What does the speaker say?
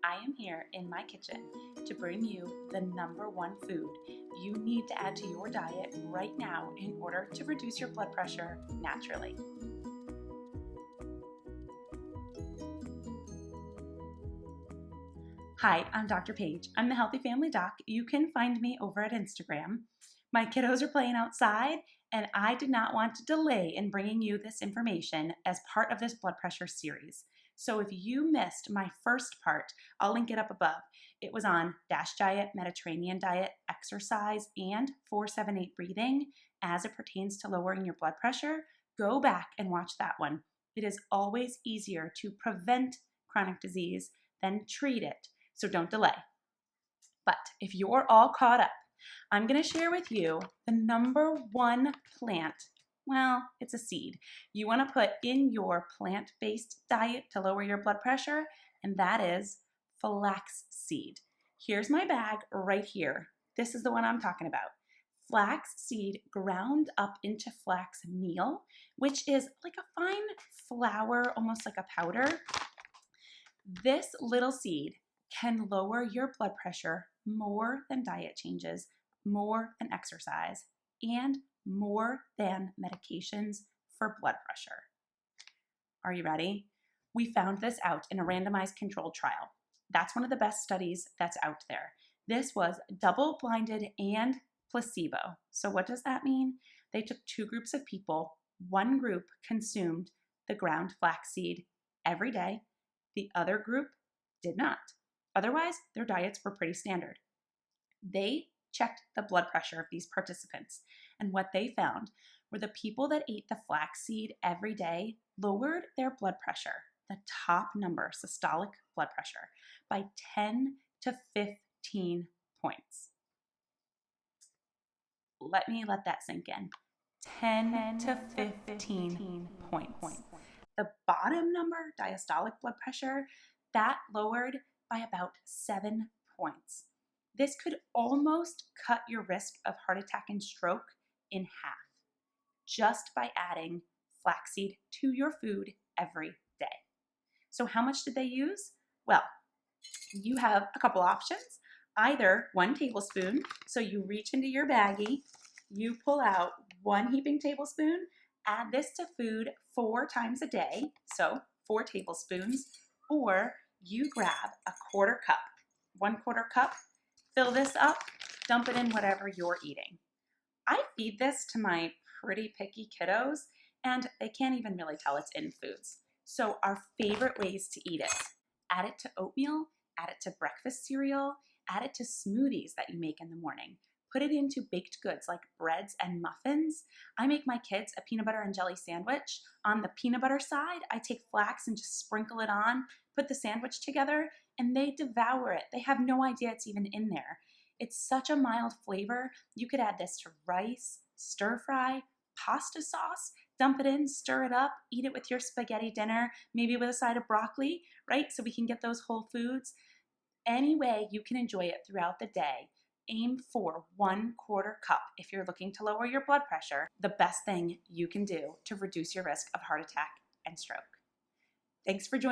I am here in my kitchen to bring you the #1 food you need to add to your diet right now in order to reduce your blood pressure naturally. Hi, I'm Dr. Paige. I'm the Healthy Family Doc. You can find me over at Instagram. My kiddos are playing outside, and I did not want to delay in bringing you this information as part of this blood pressure series. So if you missed my first part, I'll link it up above. It was on DASH diet, Mediterranean diet, exercise, and 4-7-8 breathing as it pertains to lowering your blood pressure. Go back and watch that one. It is always easier to prevent chronic disease than treat it. So don't delay. But if you're all caught up, I'm going to share with you the #1 plant. Well, it's a seed you want to put in your plant-based diet to lower your blood pressure, and that is flaxseed. Here's my bag right here. This is the one I'm talking about. Flaxseed ground up into flax meal, which is like a fine flour, almost like a powder. This little seed can lower your blood pressure more than diet changes, more than exercise, and more than medications for blood pressure. Are you ready? We found this out in a randomized controlled trial. That's one of the best studies that's out there. This was double-blinded and placebo. So what does that mean? They took 2 groups of people. One group consumed the ground flaxseed every day. The other group did not. Otherwise, their diets were pretty standard. They checked the blood pressure of these participants, and what they found were the people that ate the flaxseed every day lowered their blood pressure, the top number, systolic blood pressure, by 10 to 15 points. Let that sink in. 10 to 15 points. The bottom number, diastolic blood pressure, that lowered by about 7 points. This could almost cut your risk of heart attack and stroke in half just by adding flaxseed to your food every day. So how much did they use? Well, you have a couple options. Either 1 tablespoon, so you reach into your baggie, you pull out 1 heaping tablespoon, add this to food 4 times a day, so 4 tablespoons, or you grab a 1/4 cup, 1/4 cup, fill this up, dump it in whatever you're eating. I feed this to my pretty picky kiddos, and they can't even really tell it's in foods. So our favorite ways to eat it: add it to oatmeal, add it to breakfast cereal, add it to smoothies that you make in the morning. Put it into baked goods like breads and muffins. I make my kids a peanut butter and jelly sandwich. On the peanut butter side, I take flax and just sprinkle it on, put the sandwich together, and they devour it. They have no idea it's even in there. It's such a mild flavor. You could add this to rice, stir fry, pasta sauce, dump it in, stir it up, eat it with your spaghetti dinner, maybe with a side of broccoli, right? So we can get those whole foods. Any way you can enjoy it throughout the day. Aim for 1/4 cup if you're looking to lower your blood pressure, the best thing you can do to reduce your risk of heart attack and stroke. Thanks for joining.